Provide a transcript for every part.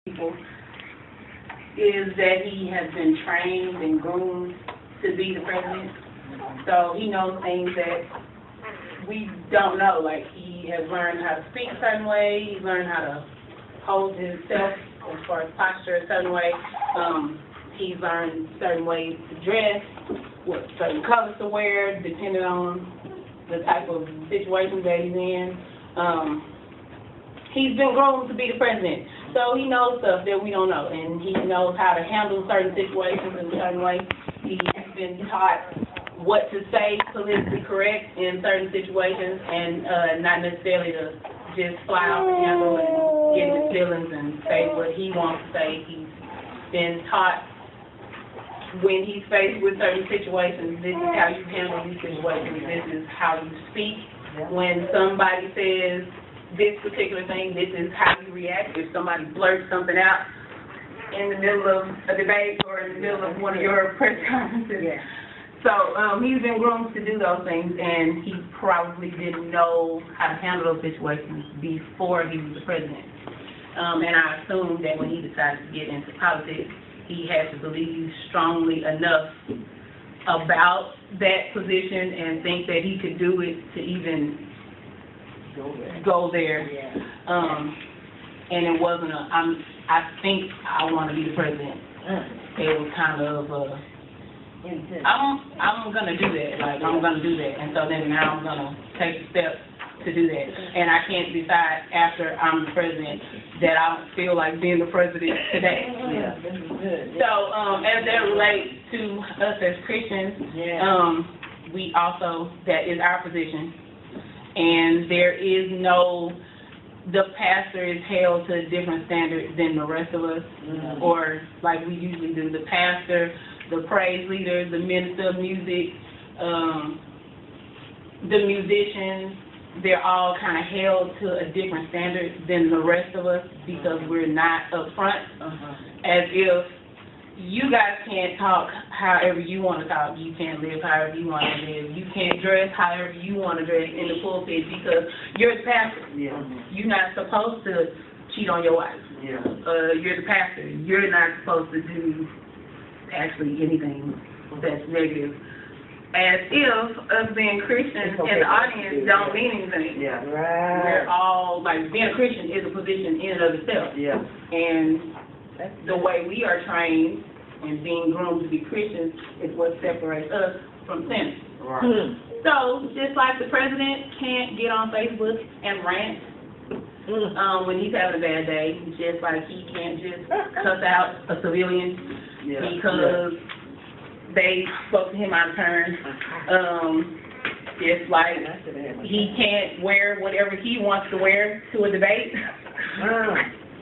people is that he has been trained and groomed to be the president. So he knows things that we don't know. Like, he has learned how to speak a certain way. He's learned how to hold himself as far as posture a certain way. He's learned certain ways to dress, what certain colors to wear, depending on the type of situation that he's in. He's been groomed to be the president. So he knows stuff that we don't know, and he knows how to handle certain situations in a certain way. He's been taught what to say politically correct in certain situations, and not necessarily to just fly off the handle and get his feelings and say what he wants to say. He's been taught when he's faced with certain situations, this is how you handle these situations, this is how you speak. When somebody says this particular thing, this is how you react. If somebody blurts something out in the middle of a debate or in the middle of one of your press conferences. Yeah. So he's been groomed to do those things, and he probably didn't know how to handle those situations before he was the president. And I assume that when he decided to get into politics, he had to believe strongly enough about that position and think that he could do it to even go there. Yeah. And it wasn't I think I want to be the president. It was kind of I'm gonna do that. Like, I'm gonna do that. And so then now I'm gonna take the steps to do that. And I can't decide after I'm the president that I don't feel like being the president today. Yeah, this is good. So as that relates to us as Christians, we also, that is our position. And there is no, the pastor is held to a different standard than the rest of us, or like we usually do. The pastor, the praise leader, the minister of music, the musicians, they're all kind of held to a different standard than the rest of us because we're not up front. As if you guys can't talk however you want to talk, you can't live however you want to live, you can't dress however you want to dress in the pulpit because you're the pastor. Yeah. You're not supposed to cheat on your wife. Yeah. You're the pastor. You're not supposed to do actually anything that's negative. As if us being Christians in the audience don't mean anything. Yeah. Right. We're all, like, being a Christian is a position in and of itself. Yeah. And the way we are trained and being groomed to be Christians is what separates us from sinners. Right. So, just like the president can't get on Facebook and rant when he's having a bad day, just like he can't just cuss out a civilian because they spoke to him out of turn. It's like he can't wear whatever he wants to wear to a debate.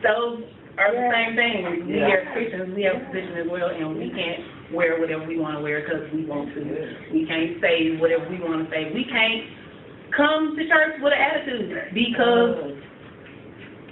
Those are the same thing. We are Christians, we have a position as well, and we can't wear whatever we want to wear because we want to. We can't say whatever we want to say. We can't come to church with an attitude because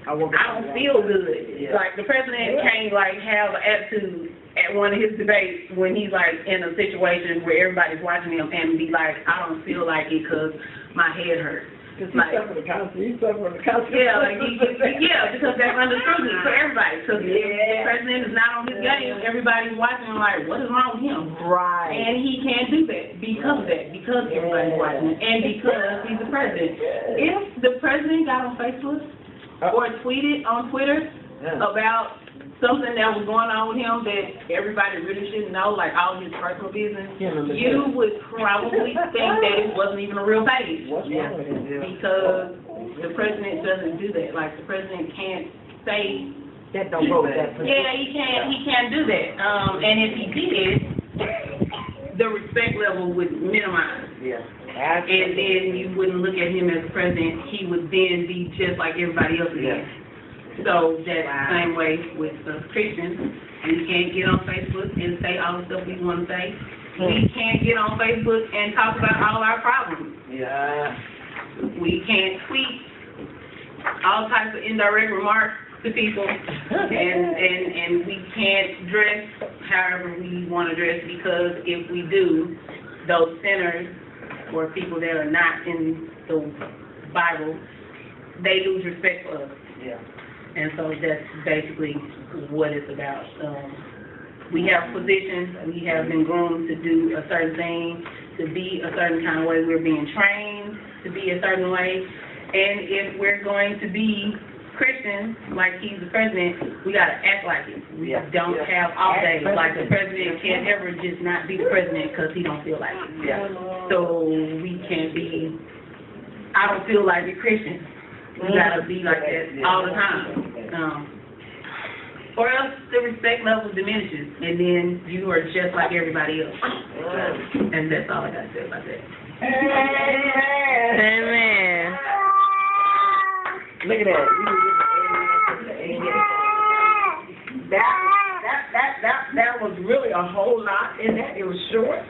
I don't feel good. Yeah. Like, the president can't, like, have an attitude at one of his debates when he's, like, in a situation where everybody's watching him and be like, I don't feel like it because my head hurts. Like, he's suffering the consequences. Yeah, like, because they're under scrutiny for everybody. Because the president is not on his game, everybody's watching him like, what is wrong with him? Right. And he can't do that because of that, because everybody's watching him, and because he's the president. If the president got on Facebook or tweeted on Twitter about something that was going on with him that everybody really shouldn't know, like all his personal business, you would probably think that it wasn't even a real page. Because the president doesn't do that. Like, the president can't say that. Don't go with that. Yeah, he can't do that. And if he did, the respect level would minimize. Yeah. And then you wouldn't look at him as a president. He would then be just like everybody else again. So that's the same way with Christians. We can't get on Facebook and say all the stuff we want to say. We can't get on Facebook and talk about all our problems. Yeah. We can't tweet all types of indirect remarks to people, and we can't dress however we want to dress, because if we do, those sinners or people that are not in the Bible, they lose respect for us. Yeah. And so that's basically what it's about. We have positions, we have been groomed to do a certain thing, to be a certain kind of way. We're being trained to be a certain way. And if we're going to be Christians, like he's the president, we got to act like it. We don't have off days. Like the president can't ever just not be the president because he don't feel like it. So we can't be, I don't feel like a Christian. We got to be like that all the time. Or else the respect level diminishes, and then you are just like everybody else. And that's all I got to say about that. Amen. Look at that. That was really a whole lot in that. It was short,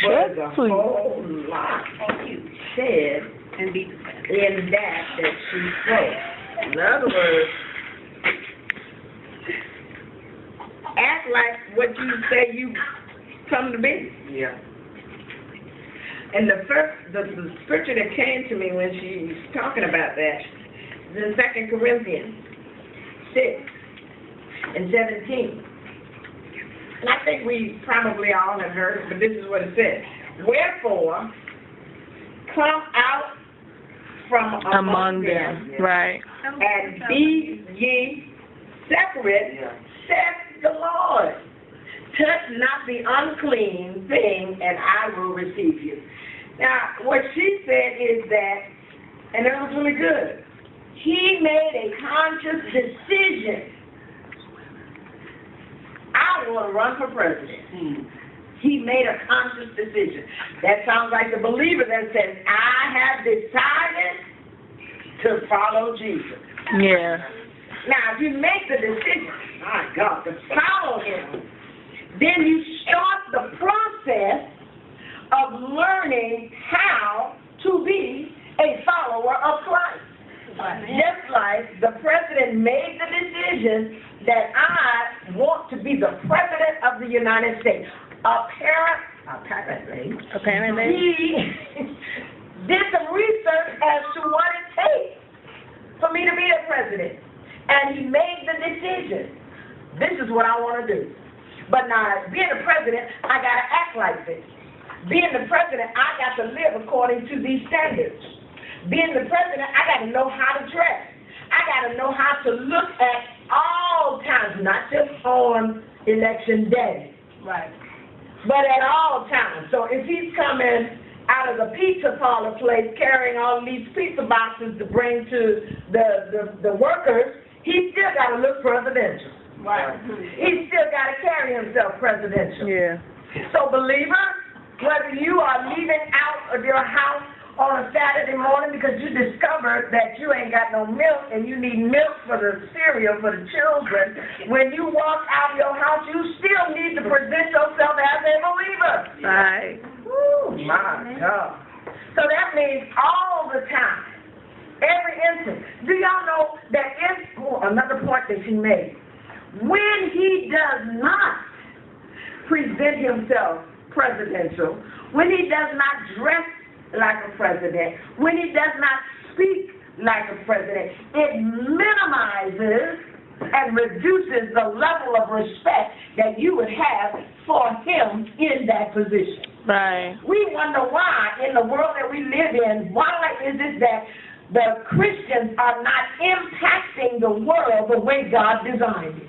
but a whole lot said And be in that she said. In other words, act like what you say you come to be. Yeah. And the scripture that came to me when she was talking about that is in 2 Corinthians 6:17. And I think we probably all have heard it, but this is what it says. Wherefore, come out from among them, right, and be ye separate, saith the Lord. Touch not the unclean thing, and I will receive you. Now, what she said is that, and it was really good, he made a conscious decision. I want to run for president. He made a conscious decision. That sounds like the believer that says, I have decided to follow Jesus. Yeah. Now, if you make the decision, my God, to follow him, then you start the process of learning how to be a follower of Christ. Just like the president made the decision that I want to be the president of the United States. Apparently, he did some research as to what it takes for me to be a president. And he made the decision. This is what I want to do. But now, being a president, I got to act like this. Being the president, I got to live according to these standards. Being the president, I got to know how to dress. I got to know how to look at all times, not just on election day. right. But at all times. So if he's coming out of the pizza parlor place carrying all these pizza boxes to bring to the workers, he still got to look presidential. Right. He still got to carry himself presidential. Yeah. So believer, whether you are leaving out of your house on a Saturday morning because you discovered that you ain't got no milk and you need milk for the cereal for the children, when you walk out of your house, you still need to present yourself as a believer. Right. Oh, my God. So that means all the time, every instant. Do y'all know that another point that she made, when he does not present himself presidential, when he does not dress like a president, when he does not speak like a president, it minimizes and reduces the level of respect that you would have for him in that position. Right. We wonder why, in the world that we live in, why is it that the Christians are not impacting the world the way God designed it?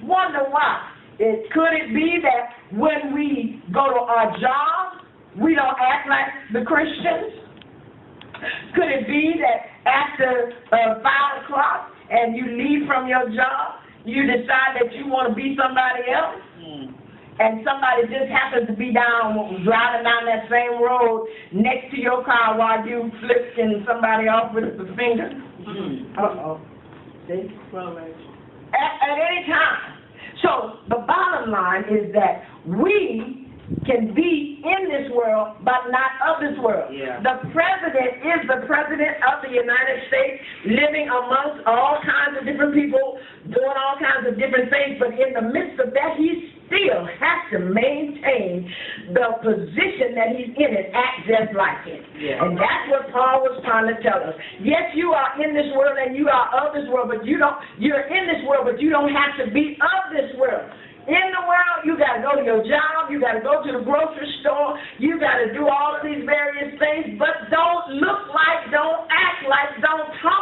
Wonder why. Could it be that when we go to our job, we don't act like the Christians? Could it be that after 5 o'clock and you leave from your job, you decide that you want to be somebody else? And somebody just happens to be driving down that same road next to your car while you flipping somebody off with the finger? Uh-oh. See? At any time. So the bottom line is that we can be in this world, but not of this world. Yeah. The president is the president of the United States, living amongst all kinds of different people, doing all kinds of different things, but in the midst of that, he's still has to maintain the position that he's in and act just like it. Yeah. And that's what Paul was trying to tell us. Yes, you are in this world and you are of this world, but you're in this world, but you don't have to be of this world. In the world, you got to go to your job, you got to go to the grocery store, you got to do all of these various things, but don't look like, don't act like, don't talk